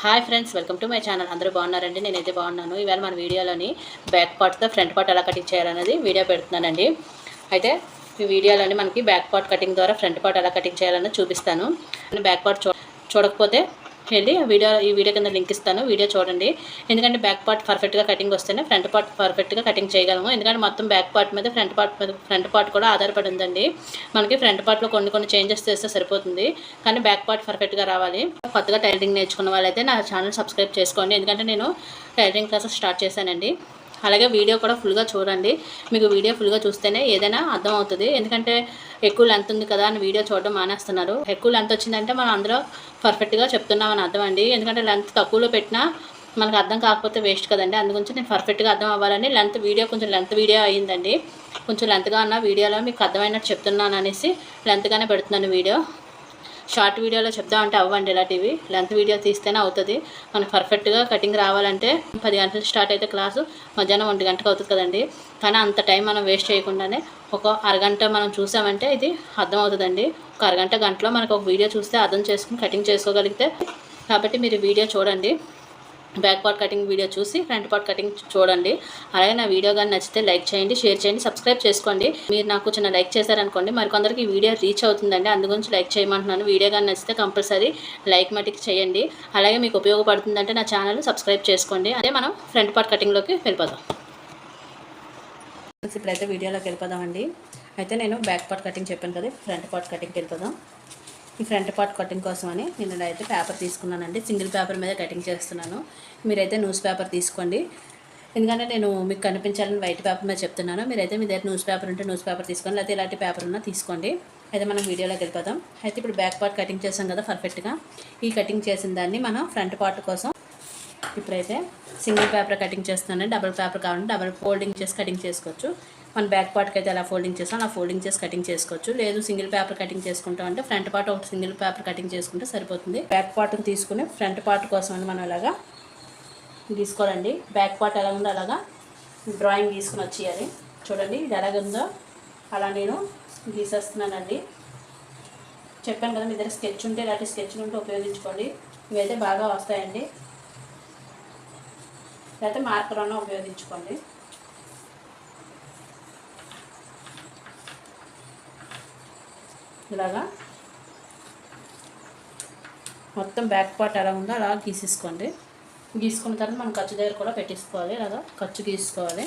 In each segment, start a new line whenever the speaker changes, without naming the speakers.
Hi friends, welcome to my channel. అందరూ బాగున్నారండి? నేనైతే బాగున్నాను. ఇవాళ మన వీడియోలోని బ్యాక్ పార్ట్తో ఫ్రంట్ పార్ట్ ఎలా కటింగ్ చేయాలనేది వీడియో పెడుతున్నానండి. అయితే ఈ వీడియోలోని మనకి బ్యాక్ పార్ట్ కటింగ్ ద్వారా ఫ్రంట్ పార్ట్ ఎలా కటింగ్ చేయాలనేది చూపిస్తాను. బ్యాక్ పార్ట్ చూడకపోతే వెళ్ళి ఈ వీడియో కింద లింక్ ఇస్తాను, వీడియో చూడండి. ఎందుకంటే బ్యాక్ పార్ట్ పర్ఫెక్ట్గా కటింగ్ వస్తేనే ఫ్రంట్ పార్ట్ పర్ఫెక్ట్గా కటింగ్ చేయగలము. ఎందుకంటే మొత్తం బ్యాక్ పార్ట్ మీద ఫ్రంట్ పార్ట్ కూడా ఆధారపడి ఉందండి. మనకి ఫ్రంట్ పార్ట్లో కొన్ని చేంజెస్ చేస్తే సరిపోతుంది, కానీ బ్యాక్ పార్ట్ పర్ఫెక్ట్గా రావాలి. కొత్తగా టైలరింగ్ నేర్చుకున్న వాళ్ళైతే నా ఛానల్ సబ్స్క్రైబ్ చేసుకోండి. ఎందుకంటే నేను టైలరింగ్ క్లాసెస్ స్టార్ట్ చేశానండి. అలాగే వీడియో కూడా ఫుల్గా చూడండి. మీకు వీడియో ఫుల్గా చూస్తేనే ఏదైనా అర్థం అవుతుంది. ఎందుకంటే ఎక్కువ లెంత్ ఉంది కదా అని వీడియో చూడడం మానేస్తున్నారు. ఎక్కువ లెంత్ వచ్చిందంటే మనం అందులో పర్ఫెక్ట్గా చెప్తున్నామని అర్థం అండి. ఎందుకంటే లెంత్ తక్కువలో పెట్టినా మనకు అర్థం కాకపోతే వేస్ట్ కదండి. అందుగురించి నేను పర్ఫెక్ట్గా అర్థం అవ్వాలని కొంచెం లెంత్ వీడియో అయ్యిందండి. కొంచెం లెంత్గా ఉన్న వీడియోలో మీకు అర్థమైనట్టు చెప్తున్నాను అనేసి లెంత్గానే పెడుతున్నాను వీడియో. షార్ట్ వీడియోలో చెప్దామంటే అవ్వండి ఇలాంటివి. లెంత్ వీడియో తీస్తేనే అవుతుంది. మనకు పర్ఫెక్ట్గా కటింగ్ రావాలంటే 10 గంటలకు స్టార్ట్ అయితే క్లాసు మధ్యాహ్నం 1 గంటకు అవుతుంది కదండి. కానీ అంత టైం మనం వేస్ట్ చేయకుండానే ఒక అరగంట మనం చూసామంటే ఇది అర్థం అవుతుందండి. ఒక గంటలో మనకు ఒక వీడియో చూస్తే అర్థం చేసుకుని కటింగ్ చేసుకోగలిగితే. కాబట్టి మీరు వీడియో చూడండి. బ్యాక్ పార్ట్ కటింగ్ వీడియో చూసి ఫ్రంట్ పార్ట్ కటింగ్ చూడండి. అలాగే నా వీడియో కానీ నచ్చితే లైక్ చేయండి, షేర్ చేయండి, సబ్స్క్రైబ్ చేసుకోండి. మీరు నాకు చిన్న లైక్ చేశారనుకోండి మరికొందరికి ఈ వీడియో రీచ్ అవుతుందండి. అందుగురించి లైక్ చేయమంటున్నాను. వీడియో కానీ నచ్చితే కంపల్సరీ లైక్ మటుకు చేయండి. అలాగే మీకు ఉపయోగపడుతుందంటే నా ఛానల్ సబ్స్క్రైబ్ చేసుకోండి. అదే మనం ఫ్రంట్ పార్ట్ కటింగ్లోకి వెళ్ళిపోదాం. ఇప్పుడైతే వీడియోలోకి వెళ్ళిపోదామండి. అయితే నేను బ్యాక్ పార్ట్ కటింగ్ చెప్పాను కదా, ఫ్రంట్ పార్ట్ కటింగ్కి వెళ్ళిపోదాం. ఈ ఫ్రంట్ పార్ట్ కటింగ్ కోసమని నేను అయితే పేపర్ తీసుకున్నానండి. సింగిల్ పేపర్ మీద కటింగ్ చేస్తున్నాను. మీరైతే న్యూస్ పేపర్ తీసుకోండి. ఎందుకంటే నేను మీకు కనిపించాలని వైట్ పేపర్ మీద చెప్తున్నాను. మీరైతే మీ దగ్గర న్యూస్ పేపర్ ఉంటే న్యూస్ పేపర్ తీసుకోండి, లేకపోతే ఇలాంటి పేపర్ ఉన్నా తీసుకోండి. అయితే మనం వీడియోలోకి వెళ్ళిపోదాం. అయితే ఇప్పుడు బ్యాక్ పార్ట్ కటింగ్ చేసాం కదా పర్ఫెక్ట్గా. ఈ కటింగ్ చేసిన దాన్ని మనం ఫ్రంట్ పార్ట్ కోసం ఇప్పుడైతే సింగిల్ పేపర్ కటింగ్ చేస్తున్నాను. డబుల్ పేపర్ కావాలంటే డబుల్ ఫోల్డింగ్ చేసి కటింగ్ చేసుకోవచ్చు. మన బ్యాక్ పార్ట్కి అయితే అలా ఫోల్డింగ్ చేస్తాం, అలా ఫోల్డింగ్ చేసి కటింగ్ చేసుకోవచ్చు. లేదు సింగిల్ పేపర్ కటింగ్ చేసుకుంటాం అంటే ఫ్రంట్ పార్ట్ ఒక సింగిల్ పేపర్ కటింగ్ చేసుకుంటే సరిపోతుంది. బ్యాక్ పార్ట్ని తీసుకుని ఫ్రంట్ పార్ట్ కోసం అని మనం ఇలాగా తీసుకోవాలండి. బ్యాక్ పార్ట్ ఎలా ఉందో అలాగా డ్రాయింగ్ తీసుకుని వచ్చేయాలి. చూడండి ఇది ఎలాగుందో అలా నేను గీసేస్తున్నానండి. చెప్పాను కదా, మీ దగ్గర స్కెచ్ ఉంటే ఇలాంటి స్కెచ్లు ఉంటే ఉపయోగించుకోండి. ఇవైతే బాగా వస్తాయండి. లేకపోతే మార్కర్ అన్న ఉపయోగించుకోండి. ఇలాగా మొత్తం బ్యాక్ పార్ట్ ఎలా ఉందో అలా గీసేసుకోండి. గీసుకున్న తర్వాత మనం ఖర్చు దగ్గర కూడా పెట్టేసుకోవాలి. ఇలాగా ఖర్చు గీసుకోవాలి.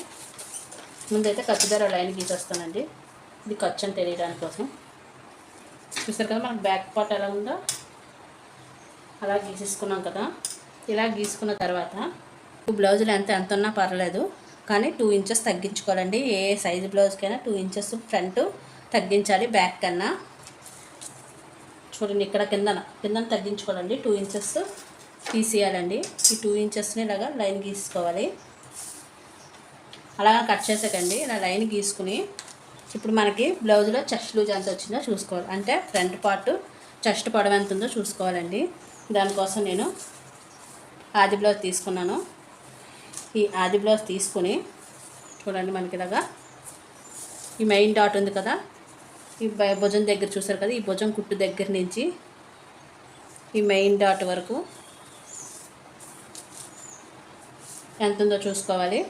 ముందైతే ఖర్చు దగ్గర లైన్ గీసేస్తానండి. ఇది ఖర్చు అని తెలియడానికి కోసం. చూస్తారు కదా మనకు బ్యాక్ పార్ట్ ఎలా ఉందో అలా గీసేసుకున్నాం కదా. ఇలా గీసుకున్న తర్వాత బ్లౌజులు ఎంత ఉన్నా పర్లేదు, కానీ 2 ఇంచెస్ తగ్గించుకోవాలండి. ఏ సైజు బ్లౌజ్కైనా 2 ఇంచెస్ ఫ్రంట్ తగ్గించాలి బ్యాక్ కన్నా. చూడండి ఇక్కడ కిందన తగ్గించుకోవాలండి. 2 ఇంచెస్ తీసేయాలండి. ఈ 2 ఇంచెస్ని ఇలాగా లైన్ గీసుకోవాలి. అలాగా కట్ చేసాకండి ఇలా లైన్ గీసుకుని ఇప్పుడు మనకి బ్లౌజ్లో చెస్ట్ లూజ్ ఎంత వచ్చిందో చూసుకోవాలి. అంటే ఫ్రంట్ పార్ట్ చెస్ట్ పొడవు ఎంత ఉందో చూసుకోవాలండి. దానికోసం నేను ఆది బ్లౌజ్ తీసుకున్నాను. ఈ ఆది బ్లౌజ్ తీసుకుని చూడండి మనకి ఇలాగా ఈ మెయిన్ డాట్ ఉంది కదా, ఈ భుజం దగ్గర చూసారు కదా, ఈ భుజం కుట్టు దగ్గర నుంచి ఈ మెయిన్ డాట్ వరకు ఎంత ఉందో చూసుకోవాలి.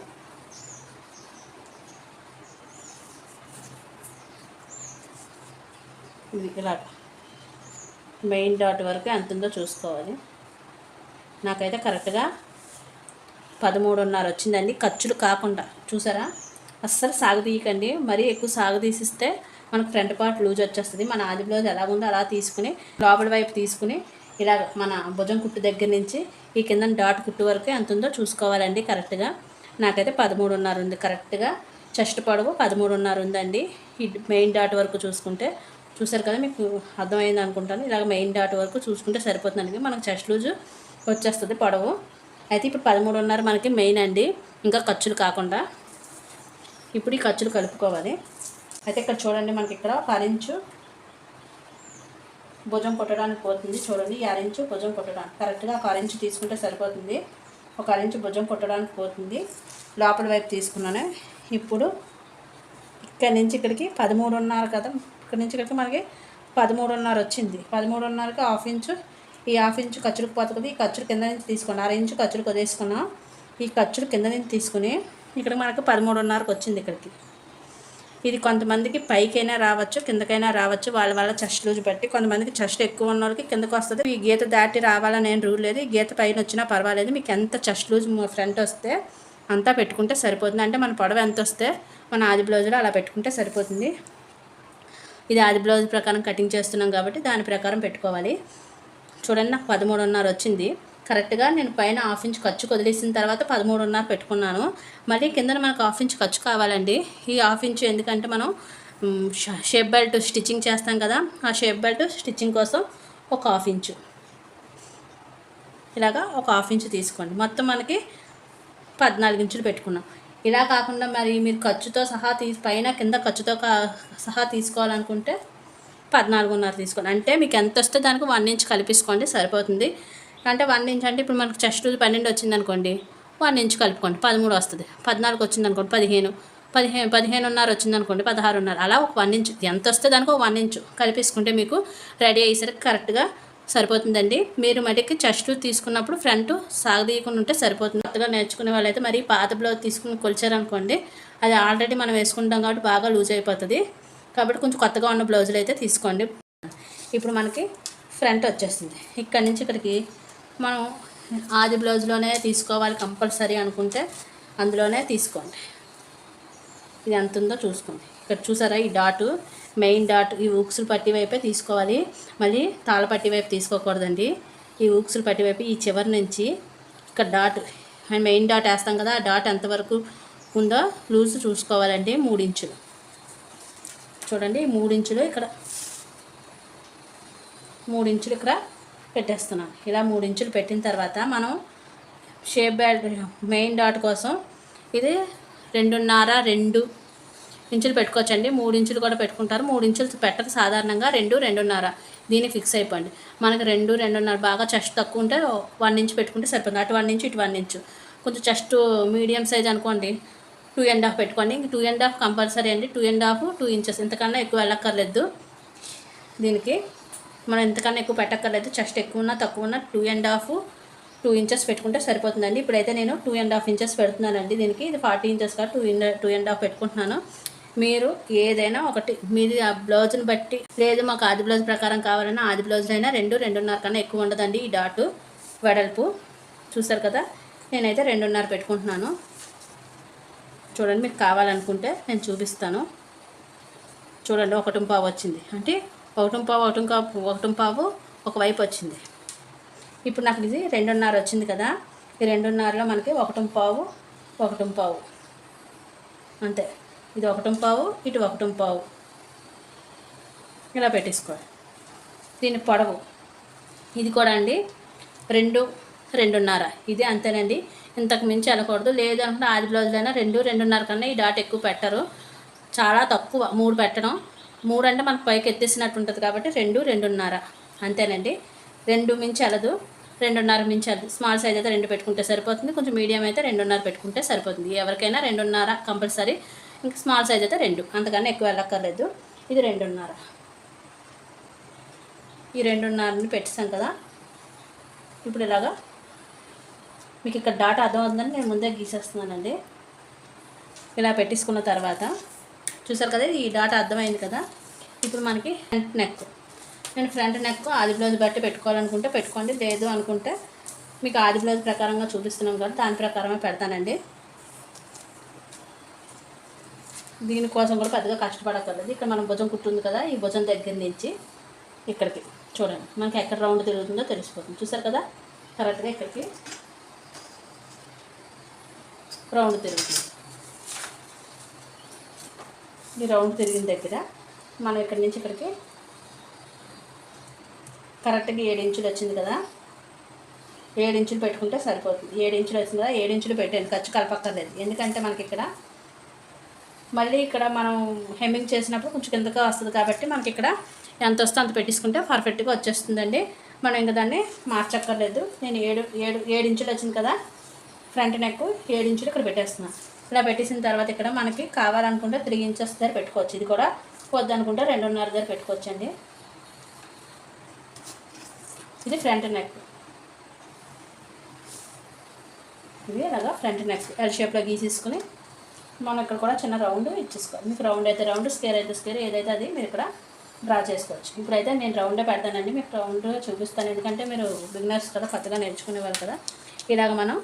ఇది ఇలా మెయిన్ డాట్ వరకు ఎంత ఉందో చూసుకోవాలి. నాకైతే కరెక్ట్గా 13.5 వచ్చిందండి, ఖర్చులు కాకుండా. చూసారా, అస్సలు సాగదీయకండి. మరీ ఎక్కువ సాగదీసిస్తే మనకు ఫ్రంట్ పార్ట్ లూజ్ వచ్చేస్తుంది. మన ఆది బ్లౌజ్ ఎలా ఉందో అలా తీసుకుని లోపల వైపు తీసుకుని ఇలా మన భుజం కుట్టు దగ్గర నుంచి ఈ కింద డాట్ కుట్టు వరకు ఎంత ఉందో చూసుకోవాలండి కరెక్ట్గా. నాకైతే 13.5 ఉంది కరెక్ట్గా. చెస్ట్ పొడవు 13.5 ఉందండి. ఈ మెయిన్ డాట్ వరకు చూసుకుంటే చూసారు కదా, మీకు అర్థమైంది అనుకుంటాను. ఇలాగ మెయిన్ డాట్ వరకు చూసుకుంటే సరిపోతుందండి. మనకు చెస్ట్ లూజు వచ్చేస్తుంది పొడవు. అయితే ఇప్పుడు 13.5 మనకి మెయిన్ అండి, ఇంకా ఖర్చులు కాకుండా. ఇప్పుడు ఈ ఖర్చులు కలుపుకోవాలి. అయితే ఇక్కడ చూడండి మనకి ఇక్కడ 1 ఇంచు భుజం కుట్టడానికి పోతుంది. చూడండి 1 ఇంచు భుజం కుట్టడానికి కరెక్ట్గా 1 ఇంచు తీసుకుంటే సరిపోతుంది. 1 ఇంచు భుజం కుట్టడానికి పోతుంది. లోపల వైపు తీసుకున్నాను. ఇప్పుడు ఇక్కడ నుంచి ఇక్కడికి 13.5 కదా, ఇక్కడ నుంచి ఇక్కడికి మనకి 13.5 వచ్చింది. 13.5కి 1/2 ఇంచు ఈ హాఫ్ ఇంచు ఖర్చులకు పోతుంది కదా, ఈ ఖర్చులు కింద నుంచి తీసుకోండి. 1/2 ఇంచు ఖర్చులకు వదిలేసుకున్నాం. ఈ ఖర్చులు కింద నుంచి తీసుకుని ఇక్కడ మనకు 13.5కి వచ్చింది ఇక్కడికి. ఇది కొంతమందికి పైకైనా రావచ్చు, కిందకైనా రావచ్చు, వాళ్ళ చెస్ట్ లూజ్ బట్టి. కొంతమందికి చెస్ట్ ఎక్కువ ఉన్న వాళ్ళకి కిందకు వస్తుంది. ఈ గీత దాటి రావాలని ఏం రూల్ లేదు. ఈ గీత పైన వచ్చినా పర్వాలేదు. మీకు ఎంత చెస్ట్ లూజ్ ఫ్రంట్ వస్తే అంతా పెట్టుకుంటే సరిపోతుంది. అంటే మన పొడవ ఎంత వస్తే మన ఆది బ్లౌజ్లో అలా పెట్టుకుంటే సరిపోతుంది. ఇది ఆది బ్లౌజ్ ప్రకారం కటింగ్ చేస్తున్నాం కాబట్టి దాని ప్రకారం పెట్టుకోవాలి. చూడండి, నాకు 13.5 వచ్చింది. కరెక్ట్గా నేను పైన హాఫ్ ఇంచ్ ఖర్చు వదిలేసిన తర్వాత 13.5 పెట్టుకున్నాను. మళ్ళీ కింద మనకు హాఫ్ ఇంచ్ ఖర్చు కావాలండి. ఈ హాఫ్ ఇంచ్ ఎందుకంటే మనం షేప్ బెల్ట్ స్టిచ్చింగ్ చేస్తాం కదా, ఆ షేప్ బెల్ట్ స్టిచ్చింగ్ కోసం ఒక హాఫ్ ఇంచు, ఇలాగా ఒక హాఫ్ ఇంచు తీసుకోండి. మొత్తం మనకి 14 ఇంచులు పెట్టుకున్నాం. ఇలా కాకుండా మరి మీరు ఖర్చుతో సహా పైన కింద ఖర్చుతో సహా తీసుకోవాలనుకుంటే 14.5 తీసుకోండి. అంటే మీకు ఎంత వస్తే దానికి 1 ఇంచ్ కలిపేసుకోండి సరిపోతుంది. అంటే 1 ఇంచ్ అంటే ఇప్పుడు మనకు చెస్ట్ 12 వచ్చింది అనుకోండి, 1 ఇంచ్ కలుపుకోండి 13 వస్తుంది. 14 వచ్చింది అనుకోండి 15.5 వచ్చింది అనుకోండి 16.5. అలా ఒక 1 ఇంచ్ ఎంత వస్తే దానికి ఒక 1 ఇంచ్ కలిపేసుకుంటే మీకు రెడీ అయ్యేసరికి కరెక్ట్గా సరిపోతుందండి. మీరు మటుకి చెస్ట్ తీసుకున్నప్పుడు ఫ్రంట్ సాగదీయకుండా ఉంటే సరిపోతుంది. కొత్తగా నేర్చుకునే వాళ్ళైతే మరి పాత బ్లౌజ్ తీసుకుని కొలిచారనుకోండి, అది ఆల్రెడీ మనం వేసుకుంటాం కాబట్టి బాగా లూజ్ అయిపోతుంది. కాబట్టి కొంచెం కొత్తగా ఉన్న బ్లౌజులు అయితే తీసుకోండి. ఇప్పుడు మనకి ఫ్రంట్ వచ్చేస్తుంది. ఇక్కడి నుంచి ఇక్కడికి మనం ఆది బ్లౌజ్లోనే తీసుకోవాలి కంపల్సరీ అనుకుంటే అందులోనే తీసుకోండి. ఇది ఎంత ఉందో చూసుకోండి. ఇక్కడ చూసారా, ఈ డాటు మెయిన్ డాట్ ఈ ఊక్సులు పట్టి వైపే తీసుకోవాలి. మళ్ళీ తాళ పట్టి వైపు తీసుకోకూడదండి. ఈ ఊక్సులు పట్టి వైపు ఈ చివరి నుంచి ఇక్కడ డాట్ మెయిన్ డాట్ వేస్తాం కదా, ఆ డాట్ ఎంతవరకు ఉందో లూజ్ చూసుకోవాలండి. 3 ఇంచులు చూడండి, 3 ఇంచులు ఇక్కడ 3 ఇంచులు ఇక్కడ పెట్టేస్తున్నాను. ఇలా 3 ఇంచులు పెట్టిన తర్వాత మనం షేప్ బెల్ట్ మెయిన్ డాట్ కోసం ఇది 2.5 ఇంచులు పెట్టుకోవచ్చండి. 3 ఇంచులు కూడా పెట్టుకుంటారు. 3 ఇంచులు పెట్టరు సాధారణంగా, 2.5 దీన్ని ఫిక్స్ అయిపోండి. మనకి 2.5 బాగా చెస్ట్ తక్కువ ఉంటే 1 ఇంచ్ పెట్టుకుంటే సరిపోతుంది. అటు 1 ఇంచు ఇటు 1 ఇంచు. కొంచెం చెస్ట్ మీడియం సైజ్ అనుకోండి 2.5 పెట్టుకోండి. ఇంక 2.5 కంపల్సరీ అండి. 2.5 2 ఇంచెస్, ఇంతకన్నా ఎక్కువ వెళ్ళక్కర్లేదు. దీనికి మనం ఇంతకన్నా ఎక్కువ పెట్టక్కర్లేదు. చెస్ట్ ఎక్కువ ఉన్నా తక్కువ ఉన్నా 2 ఇంచెస్ పెట్టుకుంటే సరిపోతుందండి. ఇప్పుడైతే నేను 2.5 ఇంచెస్ పెడుతున్నానండి. దీనికి ఇది 40 ఇంచెస్ కాదు 2.5 పెట్టుకుంటున్నాను. మీరు ఏదైనా ఒకటి మీది ఆ బ్లౌజ్ని బట్టి, లేదు మాకు ఆది బ్లౌజ్ ప్రకారం కావాలన్నా ఆది బ్లౌజ్లో అయినా 2.5 కన్నా ఎక్కువ ఉండదండి ఈ డాటు వెడల్పు. చూసారు కదా, నేనైతే 2.5 పెట్టుకుంటున్నాను. చూడండి, మీకు కావాలనుకుంటే నేను చూపిస్తాను. చూడండి, 1.5 వచ్చింది. అంటే 1.5 ఒకవైపు వచ్చింది. ఇప్పుడు నాకు ఇది 2.5 వచ్చింది కదా, ఈ 2.5లో మనకి 1.5 అంతే. ఇది 1.5 ఇటు 1.5 ఇలా పెట్టేసుకోవాలి. దీని పొడవు ఇది కూడా అండి 2.5 ఇది అంతేనండి. ఇంతకు మించి వెళ్ళకూడదు. లేదు అనుకుంటే ఆది బ్లౌజ్లైనా 2.5 కన్నా ఈ డాట్ ఎక్కువ పెట్టరు, చాలా తక్కువ 3 పెట్టడం. 3 అంటే మనకు పైకి ఎత్తేసినట్టు ఉంటుంది కాబట్టి 2.5 అంతేనండి. 2 మించి వెళ్ళదు, 2.5 మించి వెళ్ళదు. స్మాల్ సైజ్ అయితే 2 పెట్టుకుంటే సరిపోతుంది. కొంచెం మీడియం అయితే 2.5 పెట్టుకుంటే సరిపోతుంది. ఎవరికైనా 2.5 కంపల్సరీ. ఇంకా స్మాల్ సైజ్ అయితే 2, అంతకన్నా ఎక్కువ వెళ్ళక్కర్లేదు. ఇది 2.5. ఈ 2.5ని పెట్టేసాం కదా. ఇప్పుడు ఇలాగా మీకు ఇక్కడ డాటా అర్థమవుతుందని నేను ముందే గీసేస్తున్నానండి. ఇలా పెట్టేసుకున్న తర్వాత చూసారు కదా, ఈ డాటా అర్థమైంది కదా. ఇప్పుడు మనకి ఫ్రంట్ నెక్, నేను ఫ్రంట్ నెక్ ఆది బ్లౌజ్ బట్టి పెట్టుకోవాలనుకుంటే పెట్టుకోండి, లేదు అనుకుంటే మీకు ఆది బ్లౌజ్ ప్రకారంగా చూపిస్తున్నాం కదా దాని ప్రకారమే పెడతానండి. దీనికోసం కూడా పెద్దగా కష్టపడక్కర్లేదు. ఇక్కడ మనం భుజం కుట్టుంది కదా, ఈ భుజం దగ్గర నుంచి ఇక్కడికి చూడండి మనకి ఎక్కడ రౌండ్ తిరుగుతుందో తెలిసిపోతుంది. చూసారు కదా, కరెక్ట్గా ఇక్కడికి రౌండ్ తిరుగుతుంది. ఈ రౌండ్ తిరిగిన దగ్గర మనం ఇక్కడి నుంచి ఇక్కడికి కరెక్ట్గా 7 ఇంచులు వచ్చింది కదా, 7 ఇంచులు పెట్టుకుంటే సరిపోతుంది. 7 ఇంచులు వచ్చింది కదా, 7 ఇంచులు పెట్టండి, ఖర్చు కలపక్కర్లేదు. ఎందుకంటే మనకి ఇక్కడ మళ్ళీ ఇక్కడ మనం హెమ్మింగ్ చేసినప్పుడు కొంచెం కిందగా వస్తుంది కాబట్టి మనకి ఇక్కడ ఎంత వస్తే అంత పెట్టేసుకుంటే పర్ఫెక్ట్గా వచ్చేస్తుందండి. మనం ఇంకా దాన్ని మార్చక్కర్లేదు. నేను 7 ఇంచులు వచ్చింది కదా ఫ్రంట్ నెక్, 7 ఇంచులు ఇక్కడ పెట్టేస్తున్నాను. ఇలా పెట్టేసిన తర్వాత ఇక్కడ మనకి కావాలనుకుంటే 3 ఇంచెస్ దగ్గర పెట్టుకోవచ్చు. ఇది కూడా వద్దనుకుంటే 2.5 దగ్గర పెట్టుకోవచ్చండి. ఇది ఫ్రంట్ నెక్. ఇది అలాగా ఫ్రంట్ నెక్ ఎల్ షేప్లో గీసేసుకుని మనం ఇక్కడ కూడా చిన్న రౌండ్ ఇచ్చేసుకోవాలి. మీకు రౌండ్ అయితే రౌండ్, స్క్వేర్ అయితే స్క్వేర్, ఏదైతే అది మీరు ఇక్కడ డ్రా చేసుకోవచ్చు. ఇప్పుడైతే నేను రౌండే పెడతానండి, మీకు రౌండ్ చూపిస్తాను. ఎందుకంటే మీరు బిగినర్స్ కదా, కొత్తగా నేర్చుకునేవాళ్ళు కదా. ఇలాగ మనం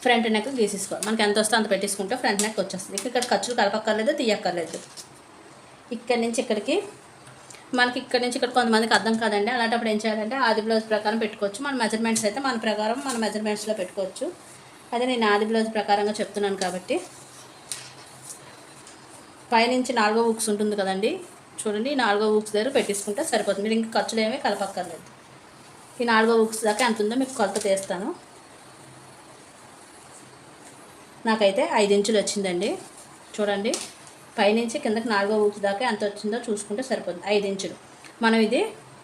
ఫ్రంట్ నెక్ గీసేసుకోవాలి. మనకి ఎంత వస్తే అంత పెట్టేసుకుంటే ఫ్రంట్ నెక్ వచ్చేస్తుంది. ఇక్కడ ఖర్చులు కలపక్కర్లేదు, తీయక్కర్లేదు. ఇక్కడి నుంచి ఇక్కడికి మనకి ఇక్కడి నుంచి ఇక్కడ కొంతమందికి అర్థం కాదండి. అలాంటప్పుడు ఏం చేయాలంటే ఆది బ్లౌజ్ ప్రకారం పెట్టుకోవచ్చు. మన మెజర్మెంట్స్ అయితే మన ప్రకారం మన మెజర్మెంట్స్లో పెట్టుకోవచ్చు. అదే నేను ఆది బ్లౌజ్ ప్రకారంగా చెప్తున్నాను కాబట్టి పైనుంచి 4వ హుక్స్ ఉంటుంది కదండి, చూడండి. ఈ 4వ హుక్స్ దగ్గర పెట్టేసుకుంటే సరిపోతుంది. మీరు ఇంకా ఖర్చులు ఏమీ కలపక్కర్లేదు. ఈ 4వ హుక్స్ దాకా ఎంత ఉందో మీకు కొలత తీస్తాను. నాకైతే 5 ఇంచులు వచ్చిందండి. చూడండి, పైనుంచి కిందకి 4వ హుక్స్ దాకా ఎంత వచ్చిందో చూసుకుంటే సరిపోతుంది. 5 ఇంచులు మనం ఇది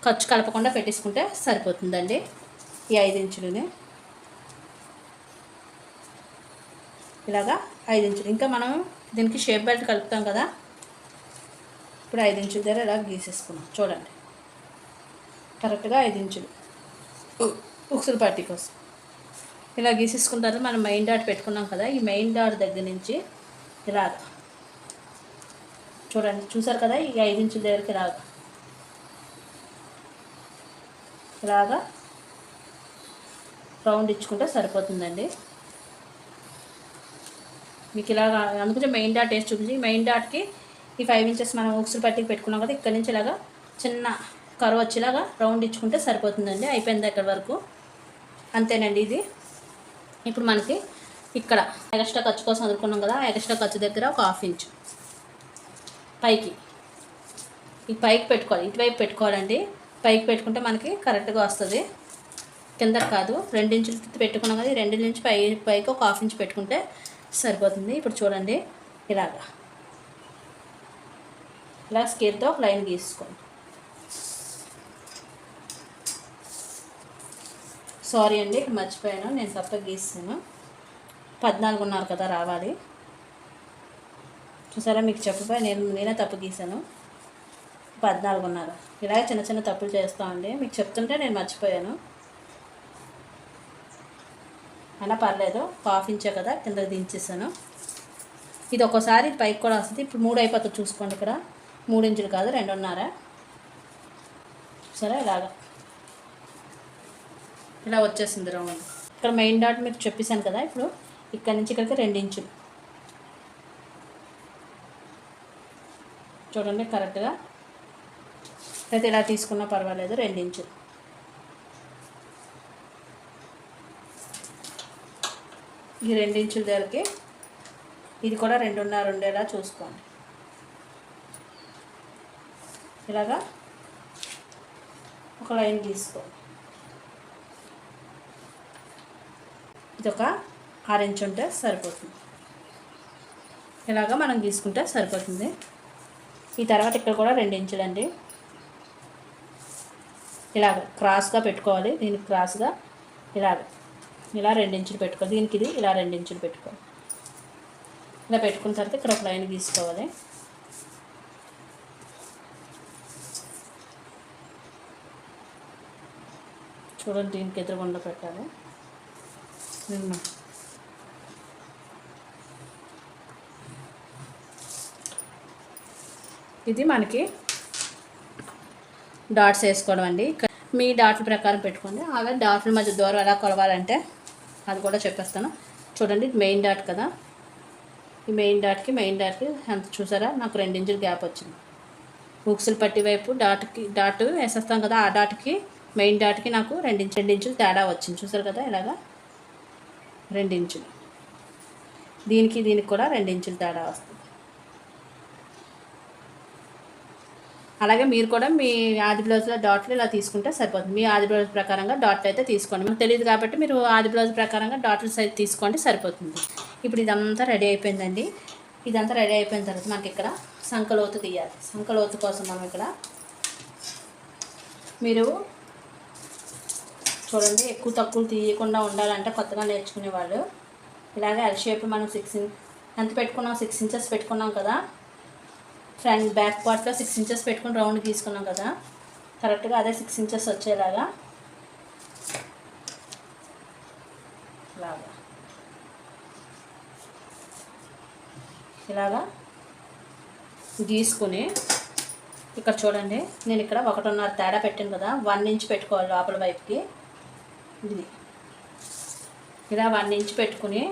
ఖర్చు కలపకుండా పెట్టేసుకుంటే సరిపోతుందండి. ఈ 5 ఇంచులని ఇలాగా 5 ఇంచులు. ఇంకా మనం దీనికి షేప్ బెల్ట్ కలుపుతాం కదా, ఇప్పుడు 5 ఇంచుల దగ్గర ఇలా గీసేసుకున్నాం. చూడండి, కరెక్ట్గా 5 ఇంచులు ఉక్సులు పట్టీ కోసం ఇలా గీసేసుకున్న తర్వాత మనం మెయిన్ డాట్ పెట్టుకున్నాం కదా, ఈ మెయిన్ డాట్ దగ్గర నుంచి ఇలాగ చూడండి, చూసారు కదా, ఈ 5 ఇంచుల దగ్గరికి ఇలాగా రౌండ్ ఇచ్చుకుంటే సరిపోతుందండి. మీకు ఇలాగా అందుకే మెయిన్ డాట్ వేసి చూపించి, మెయిన్ డాట్కి ఈ 5 ఇంచెస్ మనం ఉక్సులు పట్టికి పెట్టుకున్నాం కదా, ఇక్కడ నుంచి ఇలాగా చిన్న కర్వ్ వచ్చేలాగా రౌండ్ ఇచ్చుకుంటే సరిపోతుందండి. అయిపోయింది దగ్గర వరకు, అంతేనండి. ఇది ఇప్పుడు మనకి ఇక్కడ ఎక్స్ట్రా ఖర్చు కోసం వదులుకున్నాం కదా, ఎక్స్ట్రా ఖర్చు దగ్గర ఒక 1/2 ఇంచు పైకి, ఈ పైకి పెట్టుకోవాలి. ఇటువైపు పెట్టుకోవాలండి. పైకి పెట్టుకుంటే మనకి కరెక్ట్గా వస్తుంది, కిందకి కాదు. 2 ఇంచులు పెట్టుకున్నాం కదా, ఈ 2 నుంచి పైకి ఒక 1/2 ఇంచు పెట్టుకుంటే సరిపోతుంది. ఇప్పుడు చూడండి, ఇలా స్కేల్తో ఒక లైన్ గీసుకోండి. సారీ అండి, ఇక్కడ మర్చిపోయాను, నేను తప్పగా గీస్తాను. 14.5 కదా రావాలి. చూసారా, మీకు చెప్పిపోయి నేనే తప్పు గీసాను. 14.5. ఇలాగే చిన్న చిన్న తప్పులు చేస్తామండి. మీకు చెప్తుంటే నేను మర్చిపోయాను. అయినా పర్లేదు, 1/2 ఇంచే కదా, కిందకి దించేసాను. ఇది ఒక్కోసారి పైకి కూడా వస్తుంది. ఇప్పుడు 3 అయిపోతుంది చూసుకోండి. ఇక్కడ 3 ఇంచులు కాదు, 2.5. సరే, ఇలా వచ్చేసింది రౌండ్. ఇక్కడ మెయిన్ డాట్ మీకు చెప్పేసాను కదా, ఇప్పుడు ఇక్కడ నుంచి ఇక్కడికి 2 ఇంచులు చూడండి కరెక్ట్గా. అయితే ఇలా తీసుకున్నా పర్వాలేదు, 2 ఇంచులు. ఈ 2 ఇంచుల దగ్గరికి ఇది కూడా 2.5 ఉండేలా చూసుకోండి. ఇలాగా ఒక లైన్ గీసుకోండి. ఇది ఒక 6 ఇంచు ఉంటే సరిపోతుంది. ఇలాగా మనం గీసుకుంటే సరిపోతుంది. ఈ తర్వాత ఇక్కడ కూడా 2 ఇంచులు అండి. ఇలాగ క్రాస్గా పెట్టుకోవాలి. దీనికి క్రాస్గా ఇలా 2 ఇంచులు పెట్టుకోవాలి. దీనికి ఇది ఇలా 2 ఇంచులు పెట్టుకోవాలి. ఇలా పెట్టుకున్న తర్వాత ఇక్కడ ఒక లైన్ గీసుకోవాలి. చూడండి, దీనికి ఎదురుగుండా పెట్టాలి. ఇది మనకి డాట్స్ వేసుకోవడం అండి. మీ డాట్ల ప్రకారం పెట్టుకోండి. అలాగే డాట్ల మధ్య దూరం ఎలా కొలవాలంటే అది కూడా చెప్పేస్తాను. చూడండి, ఇది మెయిన్ డాట్ కదా, ఈ మెయిన్ డాట్కి ఎంత చూసారా, నాకు 2 ఇంచులు గ్యాప్ వచ్చింది. ఉక్సులు పట్టి వైపు డాట్ వేసేస్తాం కదా, ఆ డాట్కి మెయిన్ డాట్కి నాకు 2 ఇంచులు తేడా వచ్చింది. చూసారు కదా, ఇలాగా 2 ఇంచులు. దీనికి కూడా 2 ఇంచులు తేడా వస్తుంది. అలాగే మీరు కూడా మీ ఆది బ్లౌజ్లో డాట్లు ఇలా తీసుకుంటే సరిపోతుంది. మీ ఆది బ్లౌజ్ ప్రకారంగా డాట్లు అయితే తీసుకోండి. మనకు తెలియదు కాబట్టి మీరు ఆది బ్లౌజ్ ప్రకారంగా డాట్ల సైజ్ తీసుకోండి, సరిపోతుంది. ఇప్పుడు ఇదంతా రెడీ అయిపోయిందండి. ఇదంతా రెడీ అయిపోయిన తర్వాత మనకి ఇక్కడ సంకలోతు తీయాలి. సంకలోతు కోసం మనం ఇక్కడ మీరు చూడండి, ఎక్కువ తక్కువ తీయకుండా ఉండాలంటే కొత్తగా నేర్చుకునే వాళ్ళు ఇలాగే ఎల్ షేప్ మనం 6 ఎంత పెట్టుకున్నాం, 6 ఇంచెస్ పెట్టుకున్నాం కదా. ఫ్రంట్ బ్యాక్ పార్ట్లో 6 ఇంచెస్ పెట్టుకుని రౌండ్ తీసుకున్నాం కదా. కరెక్ట్గా అదే 6 ఇంచెస్ వచ్చేలాగా ఇలాగా గీసుకుని ఇక్కడ చూడండి, నేను ఇక్కడ 1.5 తేడా పెట్టాను కదా, 1 ఇంచ్ పెట్టుకోవాలి లోపల వైపుకి. ఇది ఇలా 1 ఇంచ్ పెట్టుకుని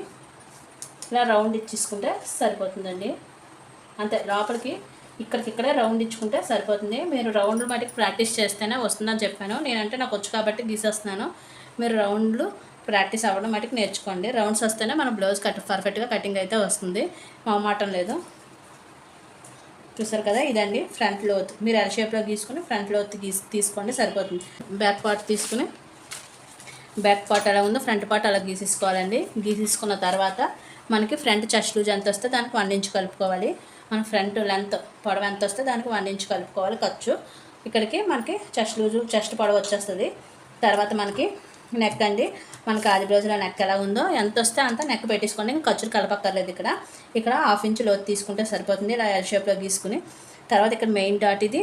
ఇలా రౌండ్ ఇచ్చేసుకుంటే సరిపోతుందండి. అంతే, లోపలికి ఇక్కడికిక్కడే రౌండ్ ఇచ్చుకుంటే సరిపోతుంది. మీరు రౌండ్లు మటుకు ప్రాక్టీస్ చేస్తేనే వస్తుందని చెప్పాను. నేనంటే నాకు వచ్చు కాబట్టి గీసేస్తున్నాను. మీరు రౌండ్లు ప్రాక్టీస్ అవ్వడం మటుకు నేర్చుకోండి. రౌండ్స్ వస్తేనే మన బ్లౌజ్ పర్ఫెక్ట్గా కటింగ్ అయితే వస్తుంది, మాటం లేదు. చూసారు కదా, ఇదండి ఫ్రంట్ లోత్. మీరు ఎల్ షేప్లో గీసుకుని ఫ్రంట్ లోత్ తీసుకోండి, సరిపోతుంది. బ్యాక్ పార్ట్ తీసుకుని బ్యాక్ పార్ట్ ఎలా ఉందో ఫ్రంట్ పార్ట్ అలా గీసేసుకోవాలండి. గీసేసుకున్న తర్వాత మనకి ఫ్రంట్ చెస్ట్ లూజ్ ఎంత వస్తే దానికి 1 ఇంచ్ కలుపుకోవాలి. మన ఫ్రంట్ లెంత్ పొడవు ఎంత వస్తే దానికి 1 ఇంచ్ కలుపుకోవాలి ఖర్చు. ఇక్కడికి మనకి చెస్ట్ పొడవు వచ్చేస్తుంది. తర్వాత మనకి నెక్ అండి, మనకి ఆది బ్లౌజ్లో నెక్ ఎలా ఉందో ఎంత వస్తే అంత నెక్ పెట్టేసుకోండి. ఇంకా ఖర్చులు కలపక్కర్లేదు. ఇక్కడ 1/2 ఇంచ్ లోతు తీసుకుంటే సరిపోతుంది. ఇలా ఎల్ షేప్లో గీసుకుని తర్వాత ఇక్కడ మెయిన్ డాట్ ఇది.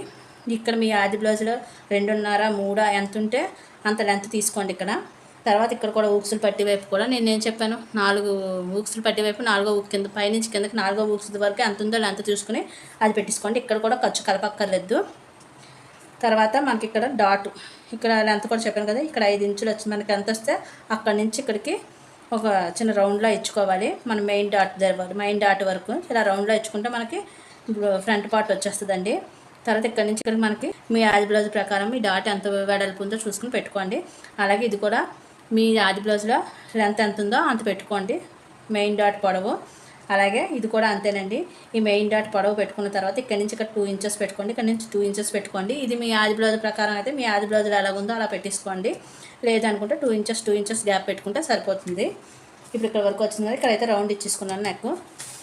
ఇక్కడ మీ ఆది బ్లౌజ్లో 2.5 3 ఎంత ఉంటే అంత లెంత్ తీసుకోండి ఇక్కడ. తర్వాత ఇక్కడ కూడా ఊక్సులు పట్టి వైపు కూడా నేను చెప్పాను, 4 ఊక్సులు పట్టి వైపు 4వ ఊక్ కింద పైనుంచి కిందకి 4వ ఊక్స్ వరకు ఎంత ఉందో లెంత్ చూసుకుని అది పెట్టేసుకోండి. ఇక్కడ కూడా ఖర్చు కలపక్కర్లేదు. తర్వాత మనకి ఇక్కడ డాట్, ఇక్కడ లెంత్ కూడా చెప్పాను కదా, ఇక్కడ 5 ఇంచులు వచ్చి మనకి ఎంత వస్తే అక్కడి నుంచి ఇక్కడికి ఒక చిన్న రౌండ్లో ఇచ్చుకోవాలి. మన మెయిన్ డాట్ వరకు ఇలా రౌండ్లో ఇచ్చుకుంటే మనకి ఫ్రంట్ పార్ట్ వచ్చేస్తుందండి. తర్వాత ఇక్కడ నుంచి ఇక్కడ మనకి మీ ఆది బ్లౌజ్ ప్రకారం మీ డాట్ ఎంత వెడల్పు ఉందో చూసుకుని పెట్టుకోండి. అలాగే ఇది కూడా మీ ఆది బ్లౌజ్లో లెంత్ ఎంత ఉందో అంత పెట్టుకోండి, మెయిన్ డాట్ పొడవు. అలాగే ఇది కూడా అంతేనండి. ఈ మెయిన్ డాట్ పొడవు పెట్టుకున్న తర్వాత ఇక్కడ నుంచి ఇక్కడ 2 ఇంచెస్ పెట్టుకోండి, ఇక్కడ నుంచి 2 ఇంచెస్ పెట్టుకోండి. ఇది మీ ఆది బ్లౌజ్ ప్రకారం అయితే మీ ఆది బ్లౌజ్లో ఎలా ఉందో అలా పెట్టేసుకోండి. లేదనుకుంటే 2 ఇంచెస్ గ్యాప్ పెట్టుకుంటే సరిపోతుంది. ఇప్పుడు ఇక్కడ వరకు వచ్చింది కదా, ఇక్కడైతే రౌండ్ ఇచ్చేసుకున్నాను నెక్.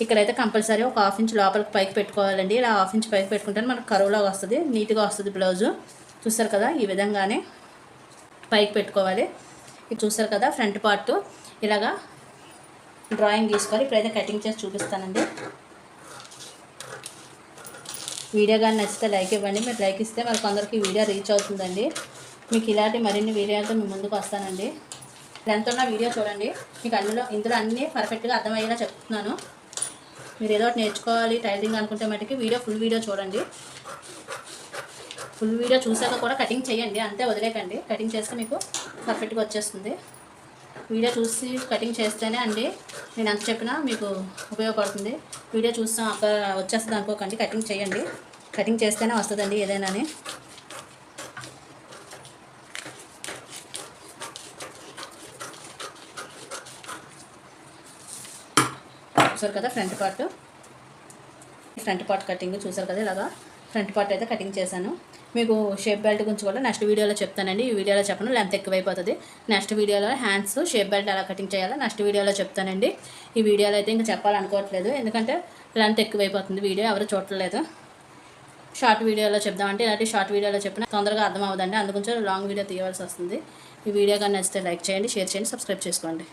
ఇక్కడైతే కంపల్సరీ ఒక 1/2 ఇంచ్ లోపలికి పైకి పెట్టుకోవాలండి. ఇలా 1/2 ఇంచ్ పైకి పెట్టుకుంటే మనకు కరువులాగా వస్తుంది, నీట్గా వస్తుంది బ్లౌజు. చూస్తారు కదా, ఈ విధంగానే పైకి పెట్టుకోవాలి. ఇది చూస్తారు కదా, ఫ్రంట్ పార్ట్ ఇలాగా డ్రాయింగ్ గీసుకోవాలి. ఇప్పుడైతే కటింగ్ చేసి చూపిస్తానండి. వీడియో కానీ నచ్చితే లైక్ ఇవ్వండి. మీరు లైక్ ఇస్తే మరి కొందరికి వీడియో రీచ్ అవుతుందండి. మీకు ఇలాంటి మరిన్ని వీడియోలతో మీ ముందుకు వస్తానండి. లెంత్ ఉన్న వీడియో చూడండి, మీకు ఇందులో అన్నీ పర్ఫెక్ట్గా అర్థమయ్యేలా చెప్తున్నాను. మీరు ఏదో ఒకటి నేర్చుకోవాలి టైలరింగ్ అనుకుంటే మటుకి ఫుల్ వీడియో చూడండి. ఫుల్ వీడియో చూసాక కూడా కటింగ్ చేయండి, అంతే వదిలేకండి. కటింగ్ చేస్తే మీకు పర్ఫెక్ట్గా వచ్చేస్తుంది. వీడియో చూసి కటింగ్ చేస్తేనే అండి నేను ఎంత చెప్పినా మీకు ఉపయోగపడుతుంది. వీడియో చూస్తాం అక్కడ వచ్చేస్తుంది అనుకోకండి, కటింగ్ చేయండి. కటింగ్ చేస్తేనే వస్తుందండి ఏదైనా. చూసారు కదా ఫ్రంట్ పార్ట్ కటింగ్ చూసారు కదా, ఇలాగా ఫ్రంట్ పార్ట్ అయితే కటింగ్ చేశాను. మీకు షేప్ బెల్ట్ గురించి కూడా నెక్స్ట్ వీడియోలో చెప్తానండి. ఈ వీడియోలో చెప్పను, లెంత్ ఎక్కువైపోతుంది. నెక్స్ట్ వీడియోలో హ్యాండ్స్ షేప్ బెల్ట్ ఎలా కటింగ్ చేయాలో నెక్స్ట్ వీడియోలో చెప్తానండి. ఈ వీడియోలో అయితే ఇంకా చెప్పాలనుకోవట్లేదు, ఎందుకంటే లెంత్ ఎక్కువైపోతుంది, వీడియో ఎవరు చూడట్లేదు. షార్ట్ వీడియోలో చెప్దామంటే ఇలాంటి షార్ట్ వీడియోలో చెప్పిన తొందరగా అర్థం అవ్వదండి, అందుగురించి లాంగ్ వీడియో తీయవలసి వస్తుంది. ఈ వీడియో కానీ నచ్చితే లైక్ చేయండి, షేర్ చేయండి, సబ్స్క్రైబ్ చేసుకోండి.